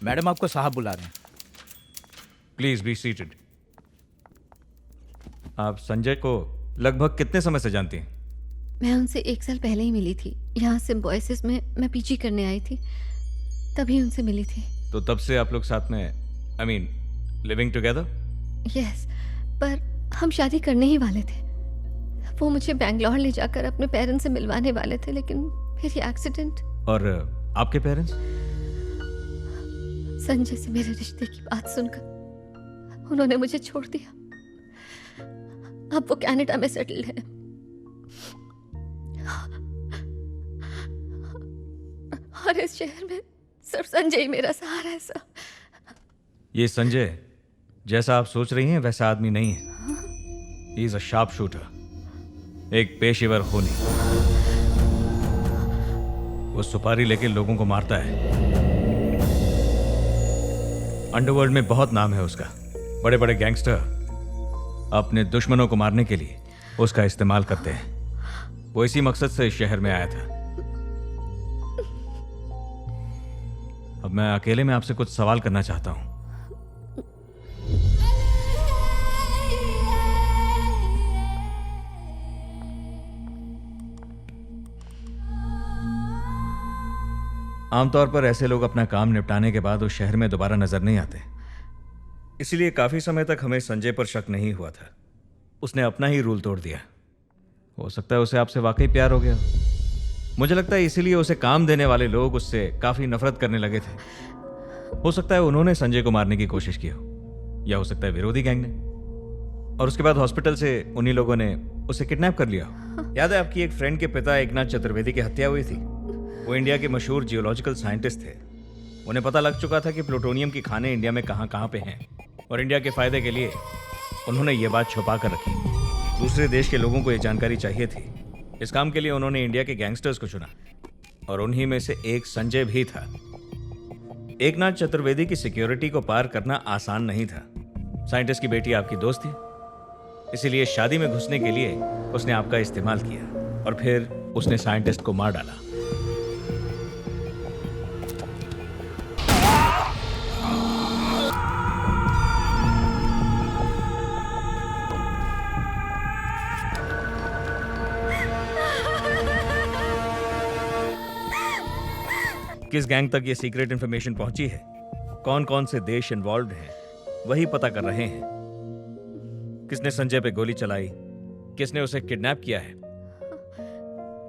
Madam आपको साहब बुला रहे हैं। Please be seated. आप संजय को लगभग कितने समय से जानती हैं? मैं उनसे 1 साल पहले ही मिली थी। यहाँ सिम्बोयसिस में मैं पीजी करने आई थी, तभी उनसे मिली थी। तो तब से आप लोग साथ में, I mean living together? Yes, पर हम शादी करने ही वाले थे। वो मुझे बैंगलोर ले जाकर अपने पेरेंट्स से मिलवाने वाले थे, लेकिन फिर ये एक्सीडेंट। और आपके पेरेंट्स? संजय से मेरे रिश्ते की बात सुनकर उन्होंने मुझे छोड़ दिया। अब वो कनाडा में सेटल्ड है। और इस शहर में सिर्फ संजय ही मेरा सहारा है सर। ये संजय जैसा आप सोच रही हैं वैसा आदमी नहीं है। He is a sharp shooter, एक पेशेवर खूनी। वो सुपारी लेके लोगों को मारता है। अंडरवर्ल्ड में बहुत नाम है उसका। बड़े बड़े गैंगस्टर अपने दुश्मनों को मारने के लिए उसका इस्तेमाल करते हैं। वो इसी मकसद से इस शहर में आया था। अब मैं अकेले में आपसे कुछ सवाल करना चाहता हूं। आमतौर पर ऐसे लोग अपना काम निपटाने के बाद उस शहर में दोबारा नजर नहीं आते। इसलिए काफी समय तक हमें संजय पर शक नहीं हुआ था। उसने अपना ही रूल तोड़ दिया। हो सकता है उसे आपसे वाकई प्यार हो गया। मुझे लगता है इसीलिए उसे काम देने वाले लोग उससे काफी नफरत करने लगे थे। हो सकता है उन्होंने संजय को मारने की कोशिश की हो, या हो सकता है विरोधी गैंग ने। और उसके बाद हॉस्पिटल से उन्हीं लोगों ने उसे किडनैप कर लिया हो। याद है आपकी एक फ्रेंड के पिता एकनाथ चतुर्वेदी की हत्या हुई थी? वो इंडिया के मशहूर जियोलॉजिकल साइंटिस्ट थे। उन्हें पता लग चुका था कि प्लूटोनियम की खानें इंडिया में कहां कहां पे हैं, और इंडिया के फायदे के लिए उन्होंने ये बात छुपा कर रखी। दूसरे देश के लोगों को ये जानकारी चाहिए थी। इस काम के लिए उन्होंने इंडिया के गैंगस्टर्स को चुना, और उन्हीं में से एक संजय भी था। एकनाथ चतुर्वेदी की सिक्योरिटी को पार करना आसान नहीं था। साइंटिस्ट की बेटी आपकी दोस्त थी, इसीलिए शादी में घुसने के लिए उसने आपका इस्तेमाल किया, और फिर उसने साइंटिस्ट को मार डाला। किस गैंग तक ये सीक्रेट इंफॉर्मेशन पहुंची है, कौन कौन से देश इन्वॉल्व्ड हैं, वही पता कर रहे हैं। किसने संजय पे गोली चलाई, किसने उसे किडनैप किया है,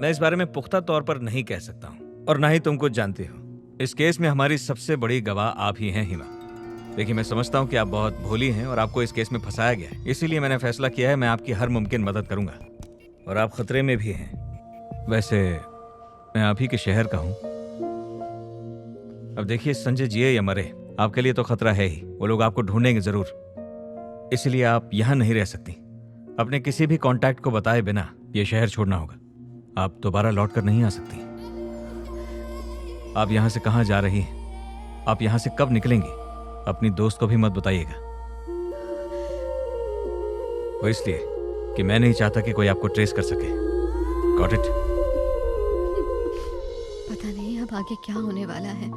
मैं इस बारे में पुख्ता तौर पर नहीं कह सकता हूं, और ना ही तुम कुछ जानते हो। इस केस में हमारी सबसे बड़ी गवाह आप ही हैं हिमा। देखिए, मैं समझता हूं कि आप बहुत भोली हैं और आपको इस केस में फंसाया गया है। इसीलिए मैंने फैसला किया है मैं आपकी हर मुमकिन मदद करूंगा, और आप खतरे में भी हैं। वैसे मैं आप ही के शहर का हूं। अब देखिए, संजय जिए या मरे, आपके लिए तो खतरा है ही। वो लोग आपको ढूंढेंगे जरूर, इसलिए आप यहां नहीं रह सकती। अपने किसी भी कांटेक्ट को बताए बिना ये शहर छोड़ना होगा। आप दोबारा लौट कर नहीं आ सकती। आप यहां से कहां जा रही हैं, आप यहां से कब निकलेंगी, अपनी दोस्त को भी मत बताइएगा। वो इसलिए कि मैं नहीं चाहता कि कोई आपको ट्रेस कर सके। Got it? पता नहीं अब आगे क्या होने वाला है।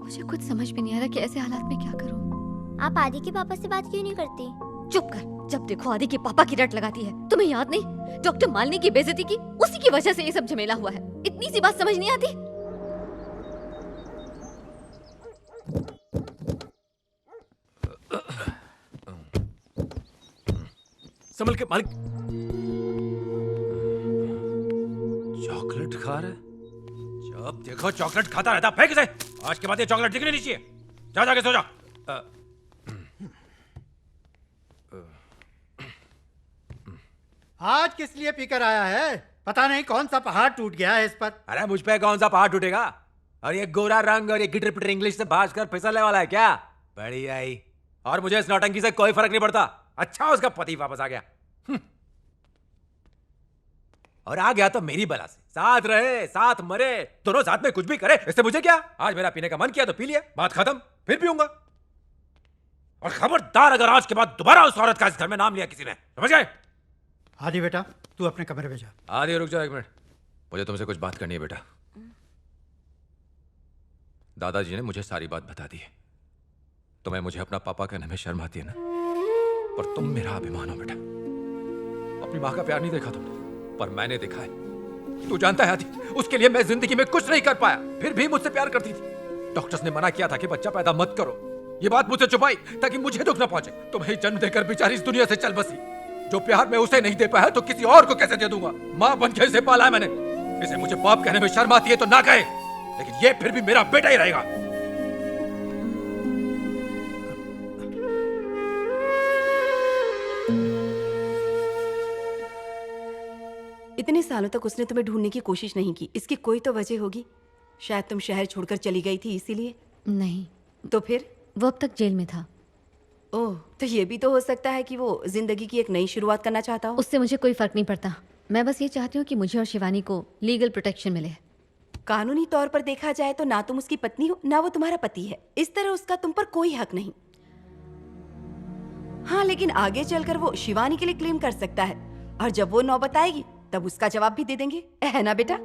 मुझे कुछ समझ में नहीं आ रहा कि ऐसे हालात में क्या करूं। आप आदि के पापा से बात क्यों नहीं करती? चुप कर। जब देखो आदि के पापा की रट लगाती है। तुम्हें याद नहीं, डॉक्टर मालिनी की बेइज्जती की, उसी की वजह से ये सब झमेला हुआ है। इतनी सी बात समझ नहीं आती। संभल के मालिक। चॉकलेट खा रहा है? जब देखो चॉकलेट खाता रहता। फेंक इसे। आज के बाद ये चॉकलेट दिखनी नहीं चाहिए। जा जाके सो जा। आज किस लिए पीकर आया है? पता नहीं कौन सा पहाड़ टूट गया है इस पर। अरे मुझ पे कौन सा पहाड़ टूटेगा? और ये गोरा रंग और ये गिटर पिटर इंग्लिश से बाज कर फिसलने वाला है क्या? बड़ी आई। और मुझे इस नौटंकी से कोई फर्क नहीं पड़ता। अच्छा उसका पति वापस आ गया। और आ गया तो मेरी बला से। साथ रहे साथ मरे, दोनों साथ में कुछ भी करे, इससे मुझे क्या? आज मेरा पीने का मन किया तो पी लिया, बात खत्म। फिर पीऊंगा। और खबरदार अगर आज के बाद दोबारा उस औरत का इस घर में नाम लिया किसी ने, समझ गए? आदि बेटा, तू अपने कमरे में जा। आदि रुक जाओ एक मिनट, मुझे तुमसे कुछ बात करनी है बेटा। दादाजी ने मुझे सारी बात बता दी है। तुम्हें मुझे अपना पापा कहने में शर्म आती है ना, पर तुम मेरा अभिमान हो बेटा। अपनी माँ का प्यार नहीं देखा तुमने, पर मैंने देखा है। तू जानता है आदि, उसके लिए मैं जिंदगी में कुछ नहीं कर पाया, फिर भी मुझसे प्यार करती थी। डॉक्टर्स ने मना किया था कि बच्चा पैदा मत करो। ये बात मुझसे छुपाई ताकि मुझे दुख न पहुंचे। तुम्हें जन्म देकर बेचारी इस दुनिया से चल बसी। जो प्यार मैं उसे नहीं दे पाया तो किसी और को कैसे दे दूंगा? माँ बन के इसे पाला है मैंने। इसे मुझे बाप कहने में शर्म आती है तो ना कहे, लेकिन ये फिर भी मेरा बेटा ही रहेगा। इतने सालों तक उसने तुम्हें ढूंढने की कोशिश नहीं की, इसकी कोई तो वजह होगी। शायद तुम शहर छोड़कर चली गई थी इसीलिए। नहीं, तो फिर? वो अब तक जेल में था। ओह, तो ये भी तो हो सकता है कि वो जिंदगी की एक नई शुरुआत करना चाहता हो। उससे मुझे कोई फर्क नहीं पड़ता। मैं बस ये चाहती हूँ कि मुझे और शिवानी को लीगल प्रोटेक्शन मिले। कानूनी तौर पर देखा जाए तो ना तुम उसकी पत्नी हो ना वो तुम्हारा पति है। इस तरह उसका तुम पर कोई हक नहीं। हाँ, लेकिन आगे चलकर वो शिवानी के लिए क्लेम कर सकता है, और जब वो नौबत आएगी तब उसका जवाब भी दे देंगे, है ना बेटा?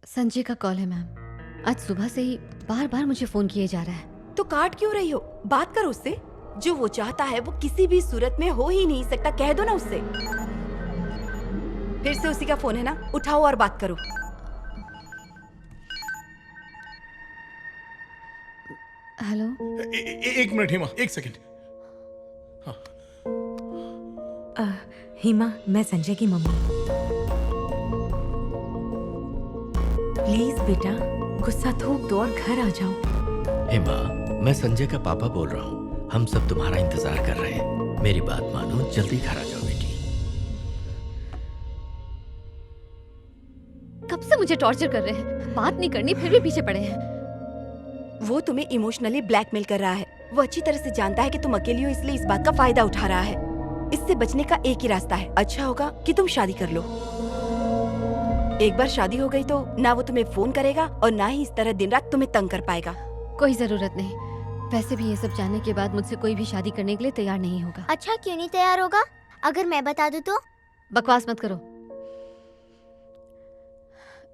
संजय का कॉल है मैम। आज सुबह से ही बार बार मुझे फोन किए जा रहा है। तो काट क्यों रही हो? बात करो उससे। जो वो चाहता है वो किसी भी सूरत में हो ही नहीं सकता, कह दो ना उससे। फिर से उसी का फोन है ना, उठाओ और बात करो। हेलो। एक मिनट हिमा, एक सेकंड। हिमा, मैं संजय की मम्मी। प्लीज बेटा, गुस्सा थूक दो और घर आ जाओ। हेमा, मैं संजय का पापा बोल रहा हूँ। हम सब तुम्हारा इंतजार कर रहे हैं। मेरी बात मानो, जल्दी घर आ जाओ बेटी। कब से मुझे टॉर्चर कर रहे हैं, बात नहीं करनी फिर भी पीछे पड़े हैं। वो तुम्हें इमोशनली ब्लैकमेल कर रहा है। वो अच्छी तरह से जानता है कि तुम अकेली हो, इसलिए इस बात का फायदा उठा रहा है। इससे बचने का एक ही रास्ता है। अच्छा होगा कि तुम शादी कर लो। एक बार शादी हो गई तो ना वो तुम्हें फोन करेगा और ना ही इस तरह दिन रात तुम्हें तंग कर पाएगा। कोई जरूरत नहीं। वैसे भी ये सब जानने के बाद मुझसे कोई भी शादी करने के लिए तैयार नहीं होगा। अच्छा, क्यों नहीं तैयार होगा? अगर मैं बता दूं तो? बकवास मत करो।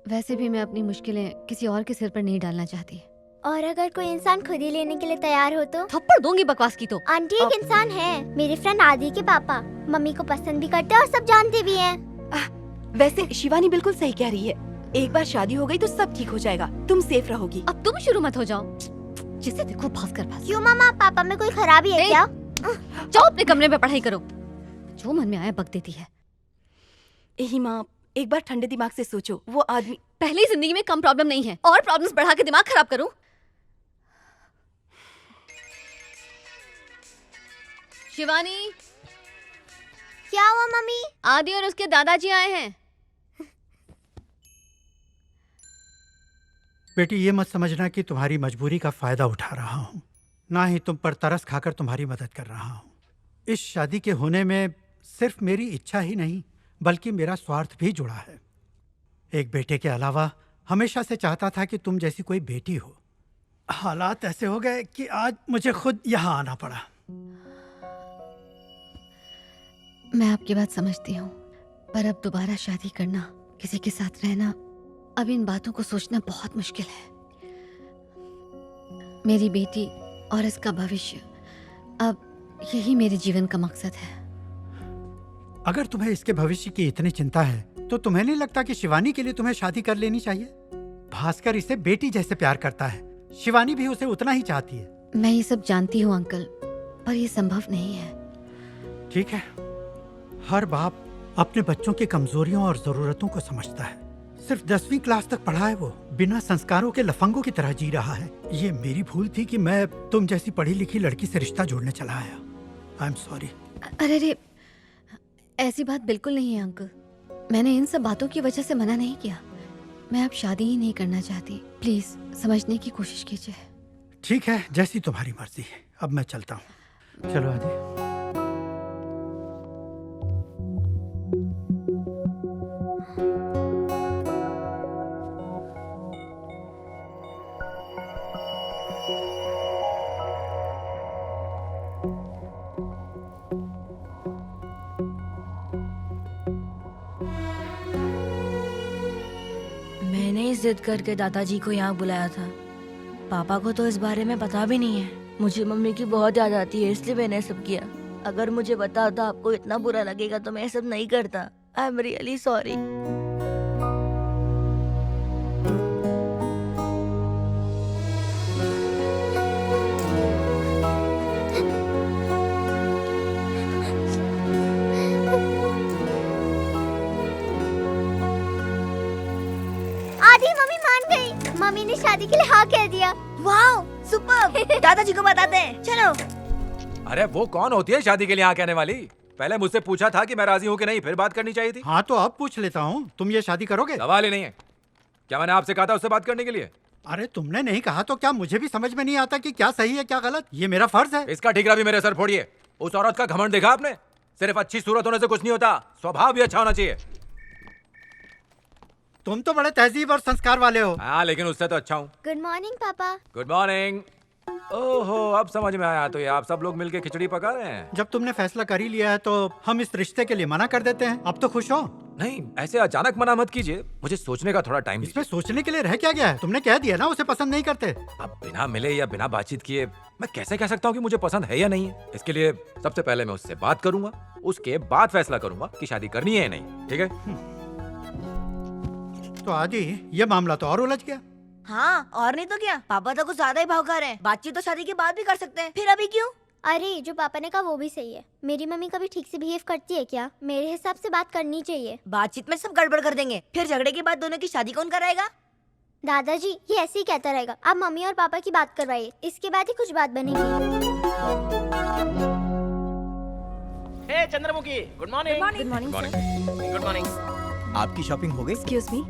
वैसे भी मैं अपनी मुश्किलें किसी और के सिर पर नहीं डालना चाहती। और अगर कोई इंसान खुद ही लेने के लिए तैयार हो तो? थप्पड़ दूंगी बकवास की तो। आंटी एक इंसान है, मेरे फ्रेंड आदि के पापा। मम्मी को पसंद भी करते हैं और सब जानते भी हैं। वैसे शिवानी बिल्कुल सही कह रही है। एक बार शादी हो गई तो सब ठीक हो जाएगा। तुम सेफ रहोगी। अब तुम शुरू मत हो जाओ। जिसे देखो भाग कर भाग। क्यों मामा, पापा में कोई खराबी है क्या? जाओ अपने कमरे में पढ़ाई करो। जो मन में आया बक देती है। हिमा, एक बार ठंडे दिमाग से सोचो। वो आदमी पहली जिंदगी में कम प्रॉब्लम नहीं है, और प्रॉब्लम्स बढ़ा के दिमाग खराब करूं? शिवानी। क्या हुआ मम्मी? आदि और उसके दादाजी आए हैं। बेटी, ये मत समझना कि तुम्हारी मजबूरी का फायदा उठा रहा हूँ। ना ही तुम पर तरस खाकर तुम्हारी मदद कर रहा हूँ। इस शादी के होने में सिर्फ मेरी इच्छा ही नहीं बल्कि मेरा स्वार्थ भी जुड़ा है। एक बेटे के अलावा हमेशा से चाहता था कि तुम जैसी कोई बेटी हो। हालात ऐसे हो गए कि आज मुझे खुद यहाँ आना पड़ा। मैं आपकी बात समझती हूँ, पर अब दोबारा शादी करना, किसी के साथ रहना, अब इन बातों को सोचना बहुत मुश्किल है। मेरी बेटी और इसका भविष्य, अब यही मेरे जीवन का मकसद है। अगर तुम्हें इसके भविष्य की इतनी चिंता है तो तुम्हें नहीं लगता कि शिवानी के लिए तुम्हें शादी कर लेनी चाहिए? भास्कर इसे बेटी जैसे प्यार करता है। शिवानी भी उसे उतना ही चाहती है। मैं ये सब जानती हूँ अंकल, पर ये संभव नहीं है। ठीक है, हर बाप अपने बच्चों की कमजोरियों और जरूरतों को समझता है। सिर्फ 10वीं क्लास तक पढ़ा है वो, बिना संस्कारों के लफंगों की तरह जी रहा है। ये मेरी भूल थी कि मैं तुम जैसी पढ़ी लिखी लड़की से रिश्ता जोड़ने चला आया। I am sorry. अरे रे, ऐसी बात बिल्कुल नहीं है अंकल। मैंने इन सब बातों की वजह से मना नहीं किया। मैं अब शादी ही नहीं करना चाहती। प्लीज समझने की कोशिश कीजिए। ठीक है, जैसी तुम्हारी मर्जी। अब मैं चलता हूँ। चलो आदि। जिद करके दादाजी को यहाँ बुलाया था। पापा को तो इस बारे में पता भी नहीं है। मुझे मम्मी की बहुत याद आती है, इसलिए मैंने सब किया। अगर मुझे पता होता आपको इतना बुरा लगेगा तो मैं ये सब नहीं करता। I am really sorry. आदि मम्मी मान गई। मम्मी ने शादी के लिए हाँ कह दिया। Wow super. दादाजी को बताते हैं, चलो। अरे वो कौन होती है शादी के लिए हाँ कहने वाली? पहले मुझसे पूछा था कि मैं राजी हूँ कि नहीं, फिर बात करनी चाहिए थी। हाँ तो अब पूछ लेता हूँ, तुम ये शादी करोगे? सवाल ही नहीं है। क्या मैंने आपसे कहा था उससे बात करने के लिए? अरे तुमने नहीं कहा तो क्या मुझे भी समझ में नहीं आता कि क्या सही है क्या गलत? ये मेरा फर्ज है। इसका ठीकरा भी मेरे सर फोड़िए। उस औरत का घमंड देखा आपने? सिर्फ अच्छी सूरत होने से कुछ नहीं होता, स्वभाव भी अच्छा होना चाहिए। तुम तो बड़े तहजीब और संस्कार वाले हो। हाँ लेकिन उससे तो अच्छा हूँ। गुड मॉर्निंग पापा। Good morning. ओहो अब समझ में आया, तो ये आप सब लोग मिलके खिचड़ी पका रहे हैं। जब तुमने फैसला कर ही लिया है तो हम इस रिश्ते के लिए मना कर देते हैं। अब तो खुश हो? नहीं ऐसे अचानक मना मत कीजिए, मुझे सोचने का थोड़ा टाइम इसमें सोचने के लिए रह क्या गया है? तुमने कह दिया ना उसे पसंद नहीं करते। अब बिना मिले या बिना बातचीत किए मैं कैसे कह सकता हूँ कि मुझे पसंद है या नहीं है? इसके लिए सबसे पहले मैं उससे बात करूंगा, उसके बाद फैसला करूंगा कि शादी करनी है या नहीं। ठीक है? तो आदि ये मामला तो और उलझ गया। हाँ और नहीं तो क्या, पापा तो कुछ ज्यादा ही भाव कर रहे हैं। बातचीत तो शादी के बाद भी कर सकते हैं, फिर अभी क्यों? अरे जो पापा ने कहा वो भी सही है। मेरी मम्मी कभी ठीक से बिहेव करती है क्या? मेरे हिसाब से बात करनी चाहिए। बातचीत में सब गड़बड़ कर देंगे, फिर झगड़े के बाद दोनों की शादी कौन कराएगा? दादाजी ये ऐसे ही कहता रहेगा। आप मम्मी और पापा की बात करवाइए, इसके बाद ही कुछ बात बनेगी। हे Chandramukhi, good morning. Good morning sir. Good morning. आपकी शॉपिंग हो गई? एक्सक्यूज मी,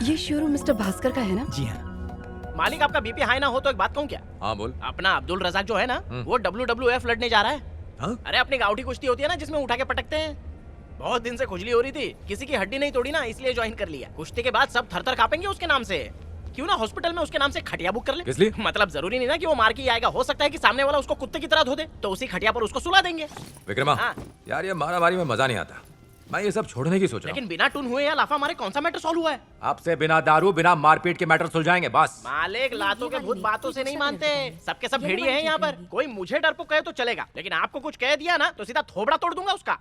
ये शोरूम मिस्टर भास्कर का है ना? जी हाँ। मालिक आपका बीपी हाई ना हो तो एक बात कहूँ क्या? हाँ बोल। अपना अब्दुल रजाक जो है ना, वो WWF लड़ने जा रहा है। हाँ? अरे अपनी गाउठी कुश्ती होती है ना जिसमें उठा के पटकते हैं। बहुत दिन से खुजली हो रही थी, किसी की हड्डी नहीं तोड़ी ना, इसलिए ज्वाइन कर लिया। कुश्ती के बाद सब थर-थर कांपेंगे उसके नाम से। क्यों ना हॉस्पिटल में उसके नाम से खटिया बुक कर ले? किस लिए? मतलब जरूरी नहीं ना कि वो मार के ही आएगा, हो सकता है कि सामने वाला उसको कुत्ते की तरह धो दे, तो उसी खटिया पर उसको सुला देंगे। विक्रमा हाँ। यार ये मारामारी में मजा नहीं आता, मैं ये सब छोड़ने की सोच रहा हूँ। लेकिन बिना टून हुए या लाफा मारे कौन सा मैटर सॉल्व हुआ है? आपसे बिना दारू बिना मारपीट के मैटर सुलझाएंगे बस। मालिक लातों के भूत बातों से नहीं मानते, सबके सब भेड़िए हैं यहाँ पर। कोई मुझे डरपोक कहे तो चलेगा, लेकिन आपको कुछ कह दिया ना तो सीधा थोबड़ा तोड़ दूंगा उसका।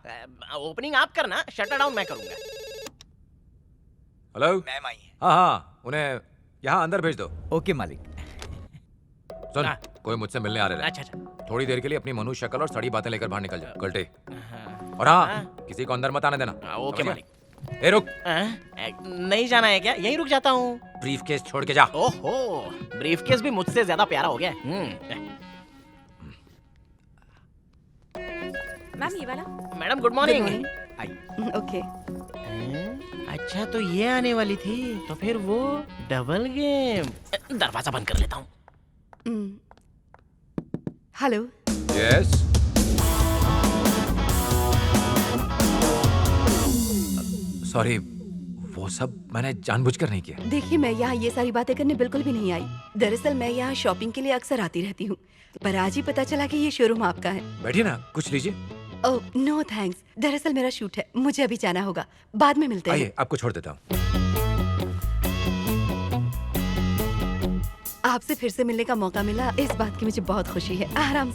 ओपनिंग आप करना, शटर डाउन मैं करूंगा। हेलो मैम आई है। हाँ हाँ उन्हें यहाँ अंदर भेज दो। ओके मालिक। सुन हाँ। कोई मुझसे मिलने आ रहे हैं। अच्छा। थोड़ी देर के लिए अपनी मनुष्य शक्ल और सड़ी बातें लेकर बाहर निकल जाओ गलटे। और हाँ किसी को अंदर मत आने देना। ओके मालिक। ए रुक, नहीं जाना है क्या? यहीं रुक जाता हूँ। ब्रीफ केस छोड़ के जा। ओहो, ब्रीफकेस भी मुझसे ज्यादा प्यारा हो गया। मैम ये वाला। Madam good morning. ओके। अच्छा तो ये आने वाली थी, तो फिर वो डबल गेम। दरवाजा बंद कर लेता हूँ। हेलो। यस सॉरी, वो सब मैंने जानबूझकर नहीं किया। देखिए मैं यहाँ ये सारी बातें करने बिल्कुल भी नहीं आई। दरअसल मैं यहाँ शॉपिंग के लिए अक्सर आती रहती हूँ, पर आज ही पता चला कि ये शोरूम आपका है। बैठिए ना, कुछ लीजिए। ओह नो थैंक्स, दरअसल मेरा शूट है, मुझे अभी जाना होगा, बाद में मिलते हैं। आइए आपको छोड़ देता हूँ। आपसे फिर से मिलने का मौका मिला, इस बात की मुझे बहुत खुशी है। आराम